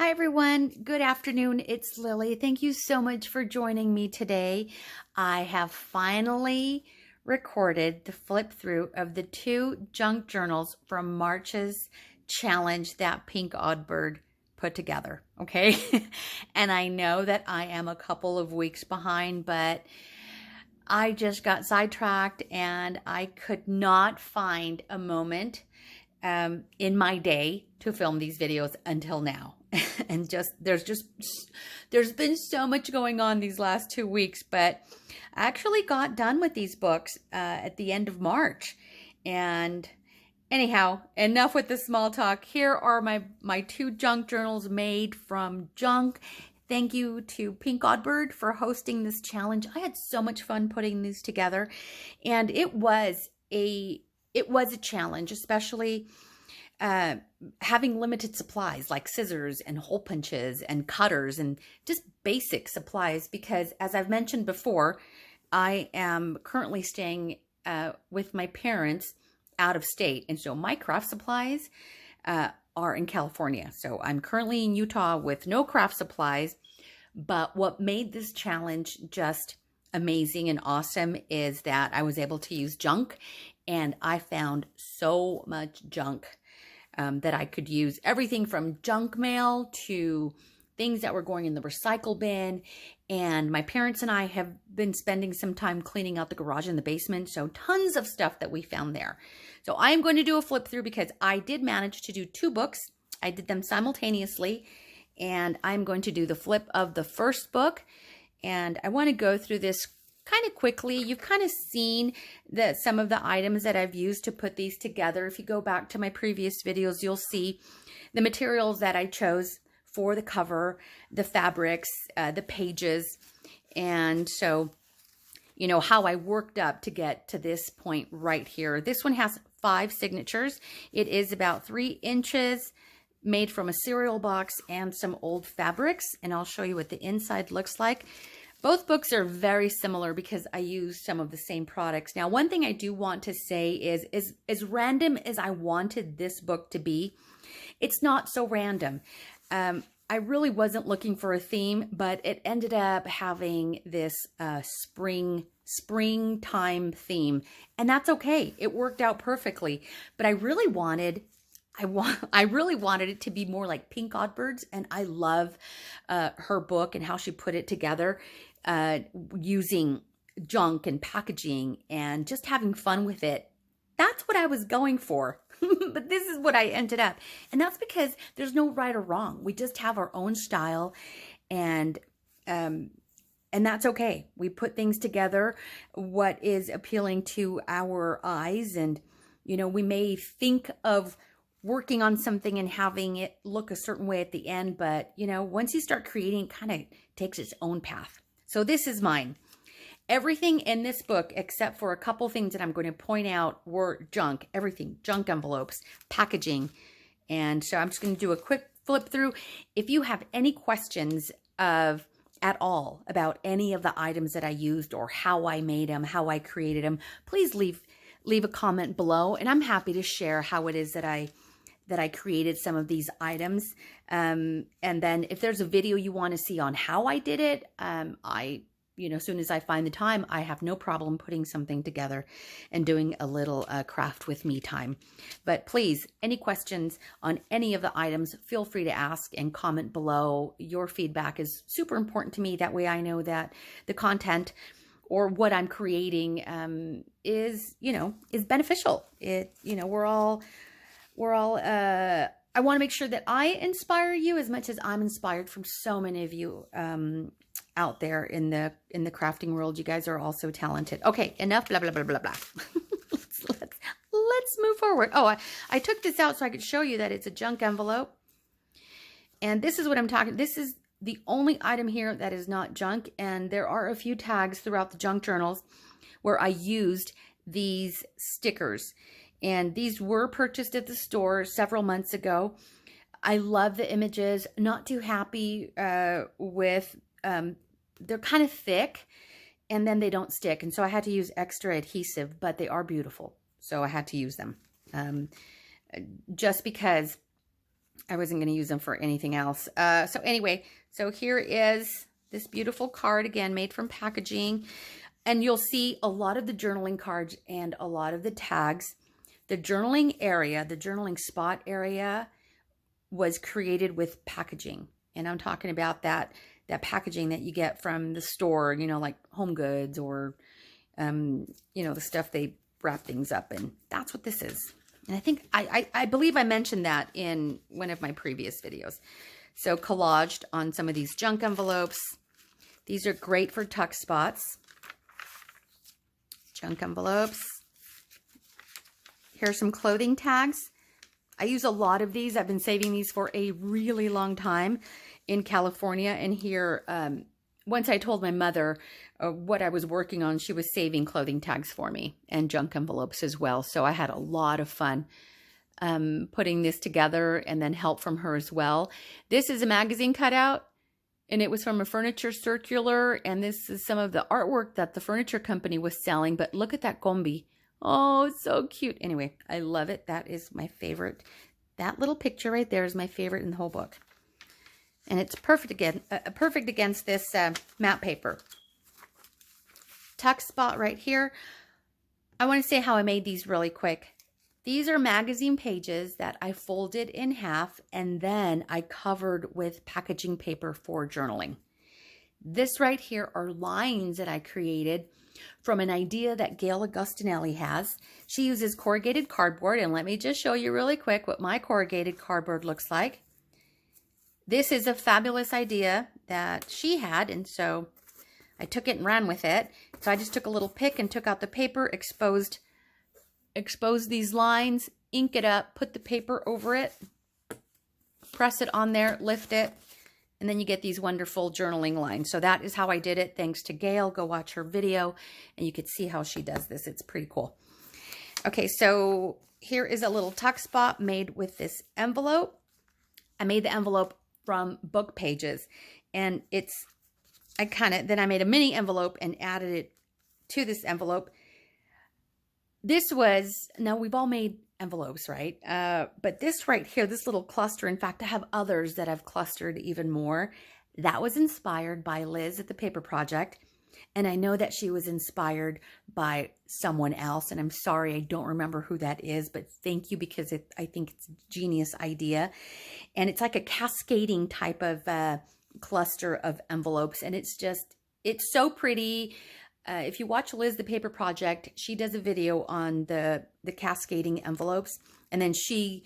Hi everyone, good afternoon. It's Lily. Thank you so much for joining me today. I have finally recorded the flip through of the 2 junk journals from March's challenge that Pink Oddbird put together, okay? And I know that I am a couple of weeks behind, but I just got sidetracked and I could not find a moment in my day to film these videos until now. And there's been so much going on these last 2 weeks, but I actually got done with these books at the end of March. And anyhow, enough with the small talk. Here are my 2 junk journals made from junk. Thank you to Pink Oddbird for hosting this challenge. I had so much fun putting these together, and it was a challenge, especially having limited supplies like scissors and hole punches and cutters and just basic supplies, because as I've mentioned before, I am currently staying with my parents out of state, and so my craft supplies are in California. So I'm currently in Utah with no craft supplies, but what made this challenge just amazing and awesome is that I was able to use junk, and I found so much junk that I could use. Everything from junk mail to things that were going in the recycle bin. And my parents and I have been spending some time cleaning out the garage and the basement. So tons of stuff that we found there. So I am going to do a flip through because I did manage to do 2 books. I did them simultaneously. And I'm going to do the flip of the first book. And I want to go through this kind of quickly. You've kind of seen some of the items that I've used to put these together. If you go back to my previous videos, you'll see the materials that I chose for the cover, the fabrics, the pages. And so, you know, how I worked up to get to this point right here. This one has 5 signatures. It is about 3 inches, made from a cereal box and some old fabrics. And I'll show you what the inside looks like. Both books are very similar because I use some of the same products. Now, one thing I do want to say is as random as I wanted this book to be, it's not so random. I really wasn't looking for a theme, but it ended up having this springtime theme, and that's okay. It worked out perfectly, but I really wanted it to be more like Pink Oddbird's, and I love her book and how she put it together, using junk and packaging and just having fun with it. That's what I was going for. But this is what I ended up. And that's because there's no right or wrong. We just have our own style, and that's okay. We put things together what is appealing to our eyes, and you know, we may think of working on something and having it look a certain way at the end, but you know, once you start creating, it kind of takes its own path. So this is mine. Everything in this book, except for a couple things that I'm going to point out, were junk. Everything, junk envelopes, packaging. And so I'm just going to do a quick flip through. If you have any questions at all about any of the items that I used or how I made them, how I created them, please leave a comment below, and I'm happy to share how it is that I created some of these items. And then if there's a video you want to see on how I did it, you know, as soon as I find the time, I have no problem putting something together and doing a little craft with me time. But please, any questions on any of the items, feel free to ask and comment below. Your feedback is super important to me. That way I know that the content or what I'm creating is beneficial. I want to make sure that I inspire you as much as I'm inspired from so many of you out there in the crafting world. You guys are all so talented. Okay, enough blah blah blah blah blah. let's move forward. Oh, I took this out so I could show you that it's a junk envelope. And this is what I'm talking. This is the only item here that is not junk, and there are a few tags throughout the junk journals where I used these stickers. And these were purchased at the store several months ago. I love the images. Not too happy with, they're kind of thick and then they don't stick. And so I had to use extra adhesive, but they are beautiful. So I had to use them just because I wasn't going to use them for anything else. So anyway, so here is this beautiful card, again, made from packaging. And you'll see a lot of the journaling cards and a lot of the tags. The journaling area, the journaling spot area was created with packaging. And I'm talking about that packaging that you get from the store, you know, like Home Goods or, you know, the stuff they wrap things up in. That's what this is. And I think, I believe I mentioned that in one of my previous videos. So collaged on some of these junk envelopes. These are great for tuck spots. Junk envelopes. Here's some clothing tags. I use a lot of these. I've been saving these for a really long time in California. And here, once I told my mother what I was working on, she was saving clothing tags for me and junk envelopes as well. So I had a lot of fun putting this together, and then help from her as well. This is a magazine cutout, and it was from a furniture circular. And this is some of the artwork that the furniture company was selling. But look at that combi. Oh, it's so cute. Anyway, I love it. That is my favorite. That little picture right there is my favorite in the whole book. And it's perfect again, perfect against this matte paper. Tuck spot right here. I want to say how I made these really quick. These are magazine pages that I folded in half, and then I covered with packaging paper for journaling. This right here are lines that I created from an idea that Gail Augustinelli has. She uses corrugated cardboard, and let me just show you really quick what my corrugated cardboard looks like. This is a fabulous idea that she had, and so I took it and ran with it. So I just took a little pick and took out the paper, exposed these lines, ink it up, put the paper over it, press it on there, lift it, and then you get these wonderful journaling lines. So that is how I did it, thanks to Gail. Go watch her video, and you could see how she does this. It's pretty cool. Okay, so here is a little tuck spot made with this envelope. I made the envelope from book pages, and then I made a mini envelope and added it to this envelope. Now we've all made envelopes, right? But this right here, this little cluster, in fact, I have others that I've clustered even more. That was inspired by Liz at the Paper Project. And I know that she was inspired by someone else. And I'm sorry, I don't remember who that is, but thank you, because I think it's a genius idea. And it's like a cascading type of cluster of envelopes. And it's so pretty. If you watch Liz, the Paper Project, she does a video on the cascading envelopes. And then she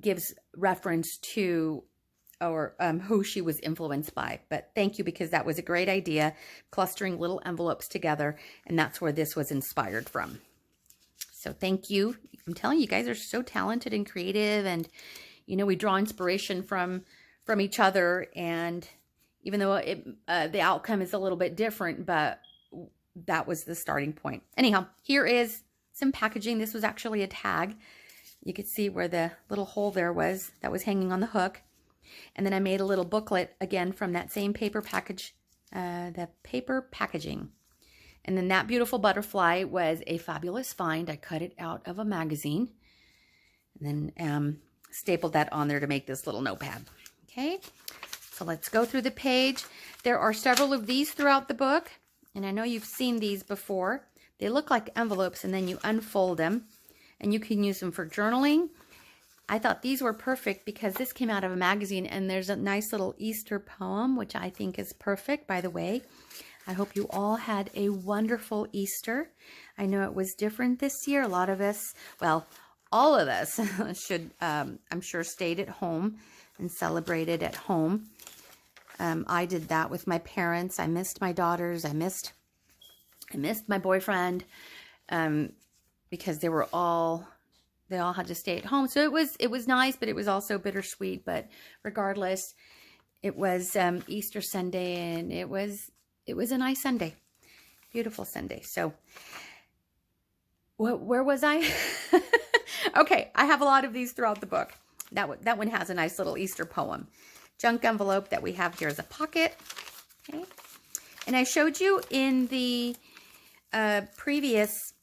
gives reference to who she was influenced by. But thank you, because that was a great idea, clustering little envelopes together, and that's where this was inspired from. So thank you. I'm telling you, you guys are so talented and creative, and you know, we draw inspiration from each other, and even though the outcome is a little bit different, but that was the starting point. Anyhow, here is some packaging. This was actually a tag. You could see where the little hole there was that was hanging on the hook. And then I made a little booklet, again, from that same paper package, the paper packaging. And then that beautiful butterfly was a fabulous find. I cut it out of a magazine and then stapled that on there to make this little notepad. Okay, so let's go through the page. There are several of these throughout the book, and I know you've seen these before. They look like envelopes, and then you unfold them, and you can use them for journaling. I thought these were perfect because this came out of a magazine, and there's a nice little Easter poem, which I think is perfect, by the way. I hope you all had a wonderful Easter. I know it was different this year. A lot of us, well, all of us I'm sure, stayed at home and celebrated at home. I did that with my parents. I missed my daughters. I missed my boyfriend because they all had to stay at home. So it was nice, but it was also bittersweet. But regardless, it was Easter Sunday, and it was a nice Sunday, beautiful Sunday. So where was I? Okay, I have a lot of these throughout the book. That one has a nice little Easter poem. Junk envelope that we have here is a pocket. Okay, and I showed you in the previous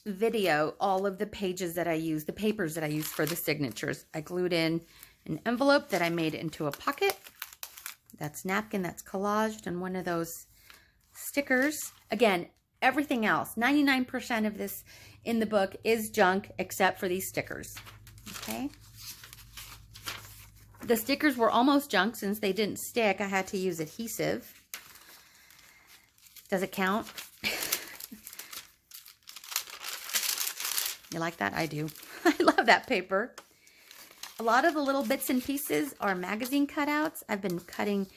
video all of the pages that I used, the papers that I used for the signatures. I glued in an envelope that I made into a pocket. That's napkin, that's collaged, and one of those stickers. Again, everything else, 99% of this in the book is junk except for these stickers. Okay. The stickers were almost junk since they didn't stick. I had to use adhesive. Does it count? You like that? I do. I love that paper. A lot of the little bits and pieces are magazine cutouts. I've been cutting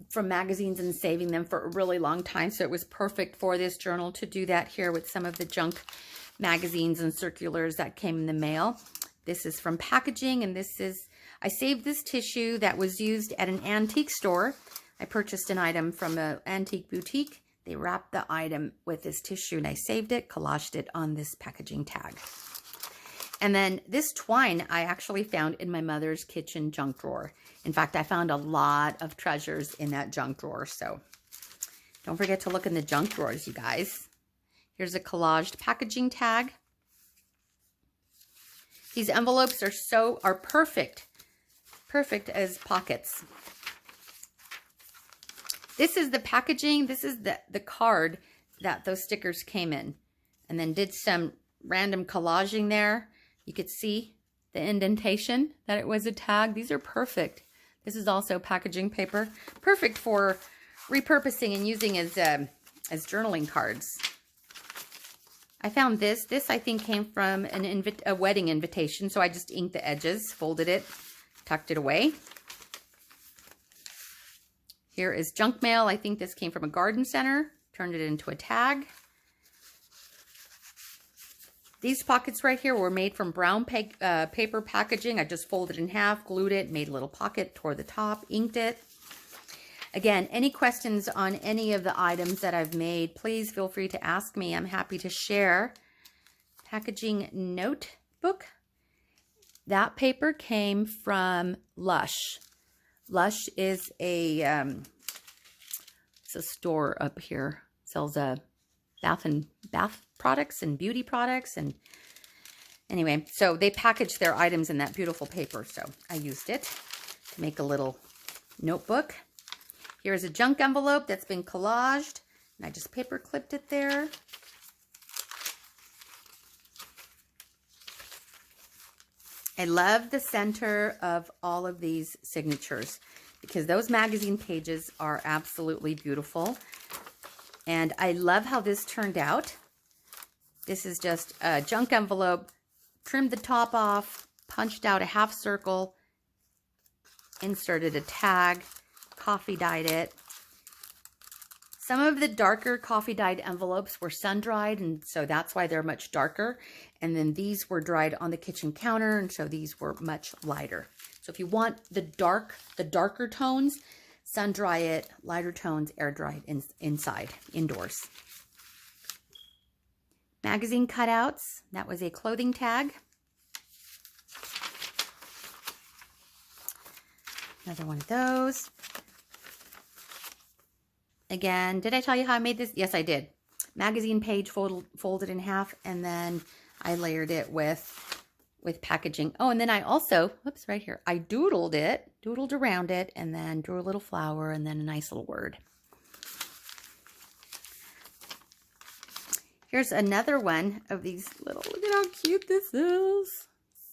from magazines and saving them for a really long time, so it was perfect for this journal to do that here with some of the junk magazines and circulars that came in the mail. This is from packaging, and this is, I saved this tissue that was used at an antique store. I purchased an item from an antique boutique. They wrapped the item with this tissue, and I saved it, collaged it on this packaging tag. And then this twine I actually found in my mother's kitchen junk drawer. In fact, I found a lot of treasures in that junk drawer, so don't forget to look in the junk drawers, you guys. Here's a collaged packaging tag. These envelopes are perfect as pockets. This is the packaging. This is the card that those stickers came in. And then did some random collaging there. You could see the indentation that it was a tag. These are perfect. This is also packaging paper. Perfect for repurposing and using as journaling cards. I found this. This, I think, came from a wedding invitation. So I just inked the edges, folded it, tucked it away. Here is junk mail. I think this came from a garden center. Turned it into a tag. These pockets right here were made from brown paper packaging. I just folded in half, glued it, made a little pocket, tore the top, inked it. Again, any questions on any of the items that I've made, please feel free to ask me. I'm happy to share. Packaging notebook. That paper came from Lush. Lush is it's a store up here. Sells bath products and beauty products, and anyway, so they package their items in that beautiful paper. So I used it to make a little notebook. Here's a junk envelope that's been collaged, and I just paper clipped it there. I love the center of all of these signatures because those magazine pages are absolutely beautiful. And I love how this turned out. This is just a junk envelope, trimmed the top off, punched out a half circle, inserted a tag, coffee dyed it. Some of the darker coffee dyed envelopes were sun dried, and so that's why they're much darker. And then these were dried on the kitchen counter, and so these were much lighter. So if you want the darker tones, sun dry it, lighter tones, air dried indoors. Magazine cutouts, that was a clothing tag. Another one of those. Again, did I tell you how I made this? Yes, I did. Magazine page folded in half, and then I layered it with packaging. Oh, and then I also, whoops, right here, I doodled around it, and then drew a little flower, and then a nice little word. Here's another one of these little, look at how cute this is.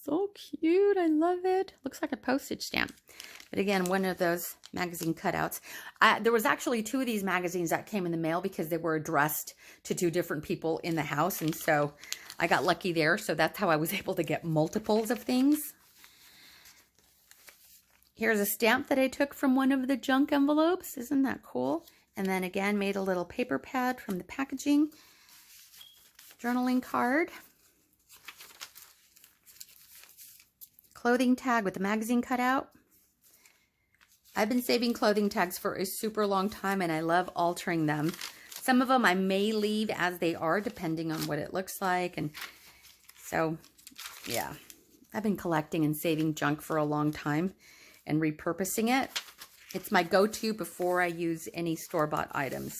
So cute, I love it. Looks like a postage stamp. But again, one of those magazine cutouts. There was actually 2 of these magazines that came in the mail because they were addressed to 2 different people in the house. And so I got lucky there. So that's how I was able to get multiples of things. Here's a stamp that I took from one of the junk envelopes. Isn't that cool? And then again, made a little paper pad from the packaging. Journaling card. Clothing tag with the magazine cutout. I've been saving clothing tags for a super long time, and I love altering them. Some of them I may leave as they are, depending on what it looks like. And so, yeah, I've been collecting and saving junk for a long time and repurposing it. It's my go-to before I use any store-bought items.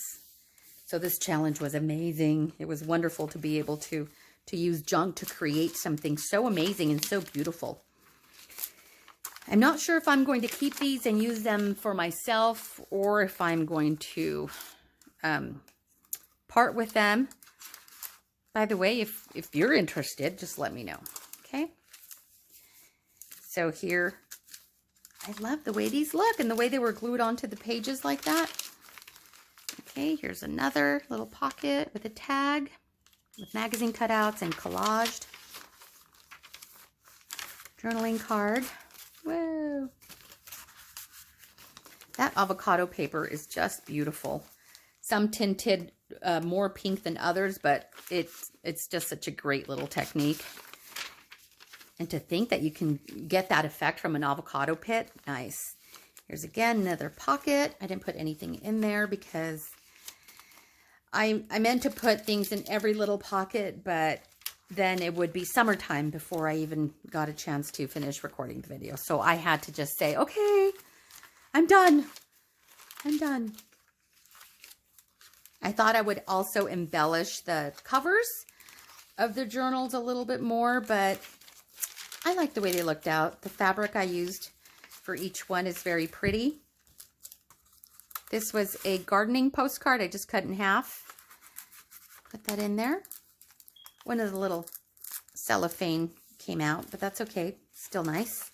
So this challenge was amazing. It was wonderful to be able to use junk to create something so amazing and so beautiful. I'm not sure if I'm going to keep these and use them for myself or if I'm going to part with them. By the way, if you're interested, just let me know, okay? So here, I love the way these look and the way they were glued onto the pages like that. Okay, here's another little pocket with a tag with magazine cutouts and collaged. Journaling card. Whoa. That avocado paper is just beautiful. Some tinted more pink than others, but it's just such a great little technique. And to think that you can get that effect from an avocado pit, nice. Here's again another pocket. I didn't put anything in there because I meant to put things in every little pocket, but then it would be summertime before I even got a chance to finish recording the video. So I had to just say, okay, I'm done. I'm done. I thought I would also embellish the covers of the journals a little bit more, but I like the way they looked out. The fabric I used for each one is very pretty. This was a gardening postcard I just cut in half. Put that in there. One of the little cellophane came out, but that's okay. Still nice.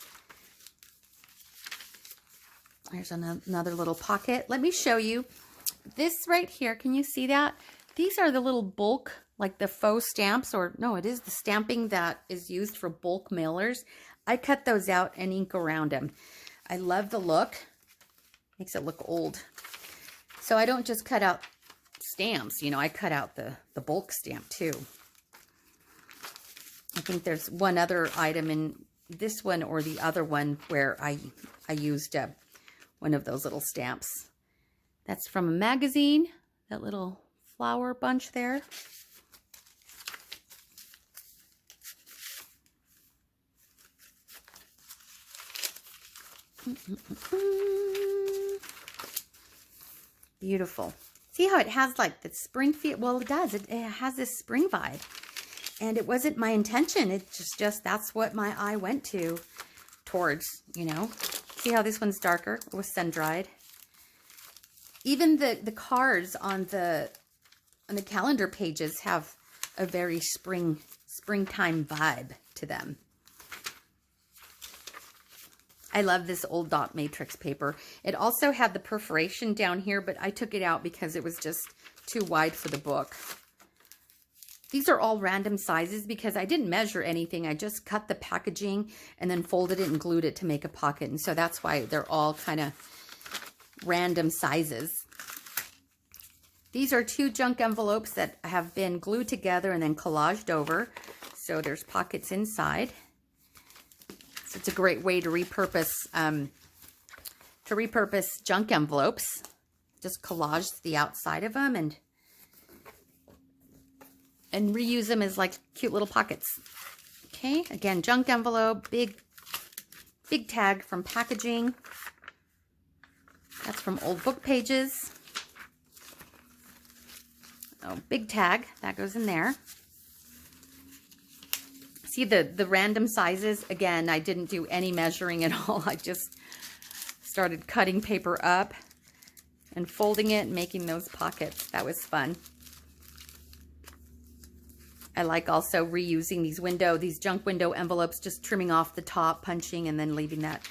Here's another little pocket. Let me show you. This right here, can you see that? These are the little bulk, like the faux stamps, or no, it is the stamping that is used for bulk mailers. I cut those out and ink around them. I love the look. Makes it look old. So I don't just cut out stamps, you know, I cut out the bulk stamp too. I think there's one other item in this one or the other one where I used one of those little stamps. That's from a magazine, that little flower bunch there. Beautiful. See how it has like the spring feel? Well, it does. It has this spring vibe. And it wasn't my intention. It's just that's what my eye went towards, you know. See how this one's darker? It was sun-dried. Even the cards on the calendar pages have a very springtime vibe to them. I love this old dot matrix paper. It also had the perforation down here, but I took it out because it was just too wide for the book. These are all random sizes because I didn't measure anything. I just cut the packaging and then folded it and glued it to make a pocket. And so that's why they're all kind of random sizes. These are 2 junk envelopes that have been glued together and then collaged over. So there's pockets inside. So it's a great way to repurpose junk envelopes. Just collage the outside of them and reuse them as like cute little pockets. Okay, again, junk envelope, big tag from packaging. That's from old book pages. Oh, big tag, that goes in there. See the random sizes? Again, I didn't do any measuring at all. I just started cutting paper up and folding it and making those pockets. That was fun. I like also reusing these junk window envelopes, just trimming off the top, punching, and then leaving that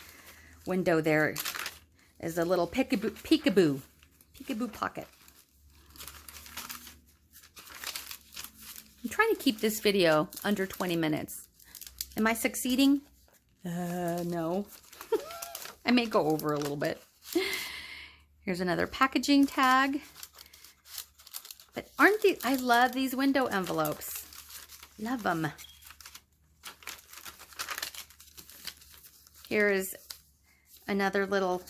window there as a little peekaboo pocket. I'm trying to keep this video under 20 minutes. Am I succeeding? No. I may go over a little bit. Here's another packaging tag. But aren't these, I love these window envelopes. Love them. Here's another little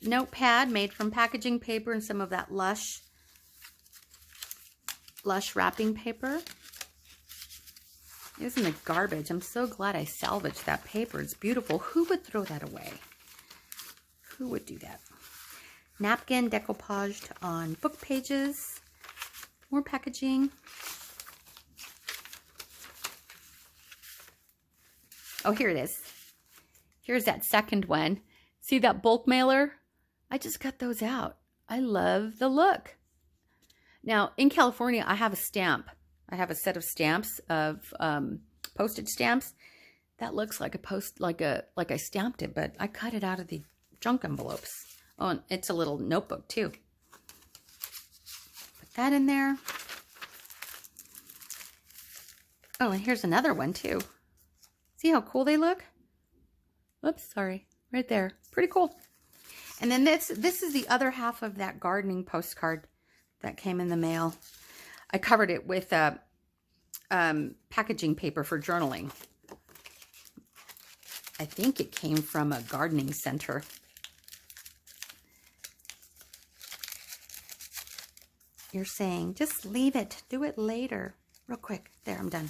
notepad made from packaging paper and some of that lush wrapping paper. Isn't it garbage? I'm so glad I salvaged that paper. It's beautiful. Who would throw that away? Who would do that? Napkin decoupaged on book pages. More packaging. Oh, here it is. Here's that second one. See that bulk mailer? I just cut those out. I love the look. Now, in California, I have a stamp. I have a set of stamps of postage stamps. That looks like like I stamped it, but I cut it out of the junk envelopes. Oh, and it's a little notebook too. Put that in there. Oh, and here's another one too. See how cool they look? Oops, sorry. Right there. Pretty cool. And then this is the other half of that gardening postcard that came in the mail. I covered it with packaging paper for journaling. I think it came from a gardening center. You're saying, just leave it. Do it later. Real quick. There, I'm done.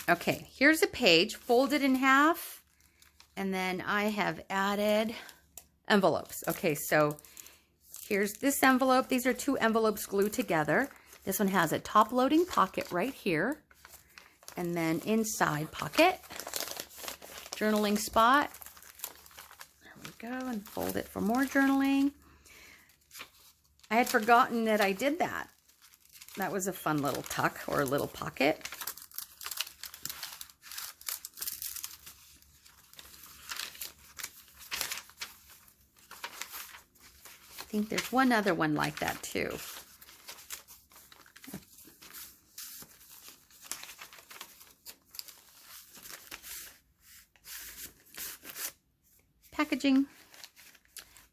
Okay, here's a page folded in half. And then I have added envelopes. Okay, so here's this envelope. These are 2 envelopes glued together. This one has a top loading pocket right here. And then inside pocket, journaling spot. There we go, and fold it for more journaling. I had forgotten that I did that. That was a fun little tuck or a little pocket. I think there's one other one like that too.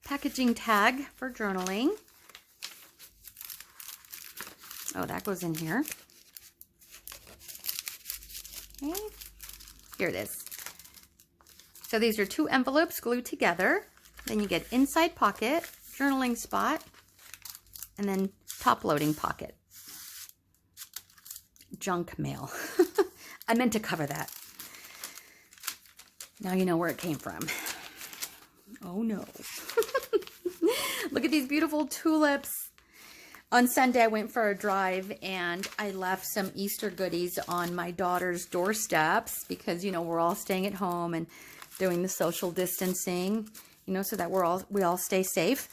Packaging tag for journaling. Oh, that goes in here. Okay, here it is. So these are 2 envelopes glued together. Then you get inside pocket, journaling spot, and then top loading pocket. Junk mail. I meant to cover that. Now you know where it came from. Oh no. Look at these beautiful tulips. On Sunday I went for a drive and I left some Easter goodies on my daughter's doorsteps because, you know, we're all staying at home and doing the social distancing, you know, so that we all stay safe.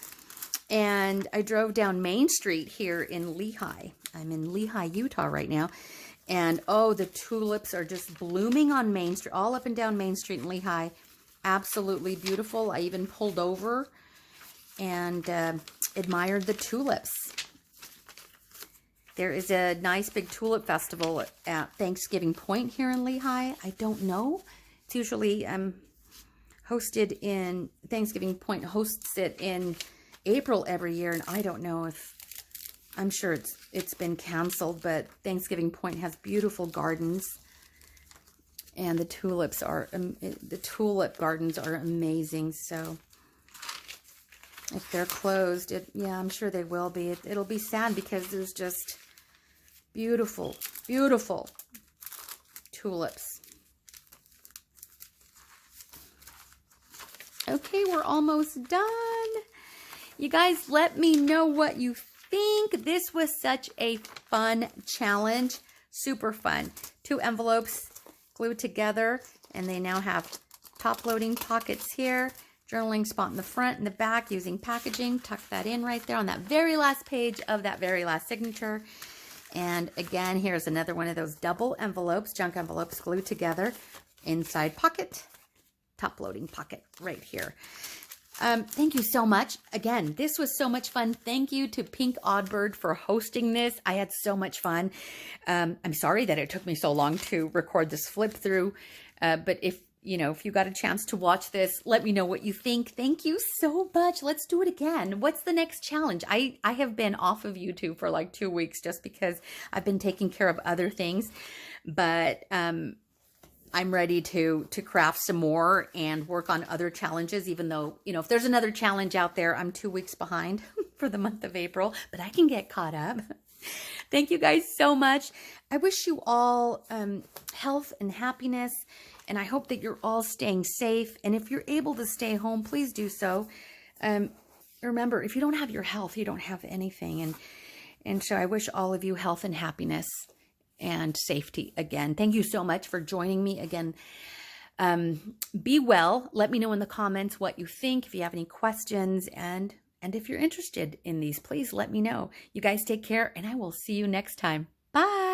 And I drove down Main Street here in Lehi. I'm in Lehi, Utah right now. And oh, the tulips are just blooming on Main Street, all up and down Main Street in Lehi. Absolutely beautiful. I even pulled over and admired the tulips. There is a nice big tulip festival at Thanksgiving Point here in Lehi. I don't know. It's usually hosted in, Thanksgiving Point hosts it in April every year, and I don't know if, I'm sure it's been canceled, but Thanksgiving Point has beautiful gardens. And the tulips are, the tulip gardens are amazing. So if they're closed, yeah, I'm sure they will be. It'll be sad because there's just beautiful, beautiful tulips. Okay, we're almost done. You guys, let me know what you think. This was such a fun challenge. Super fun. 2 envelopes glued together, and they now have top loading pockets here, journaling spot in the front and the back using packaging. Tuck that in right there on that very last page of that very last signature. And again, here's another one of those double envelopes, junk envelopes glued together, inside pocket, top loading pocket right here. Thank you so much. Again, this was so much fun. Thank you to Pink Oddbird for hosting this. I had so much fun. I'm sorry that it took me so long to record this flip through, but if you got a chance to watch this, let me know what you think. Thank you so much. Let's do it again. What's the next challenge? I have been off of YouTube for like 2 weeks just because I've been taking care of other things, but I'm ready to craft some more and work on other challenges, even though, if there's another challenge out there, I'm 2 weeks behind for the month of April, but I can get caught up. Thank you guys so much. I wish you all health and happiness, and I hope that you're all staying safe. And if you're able to stay home, please do so. Remember, if you don't have your health, you don't have anything. And so I wish all of you health and happiness. and safety again. Thank you so much for joining me again. Be well. Let me know in the comments what you think, if you have any questions, and if you're interested in these, please let me know. You guys take care, and I will see you next time. Bye.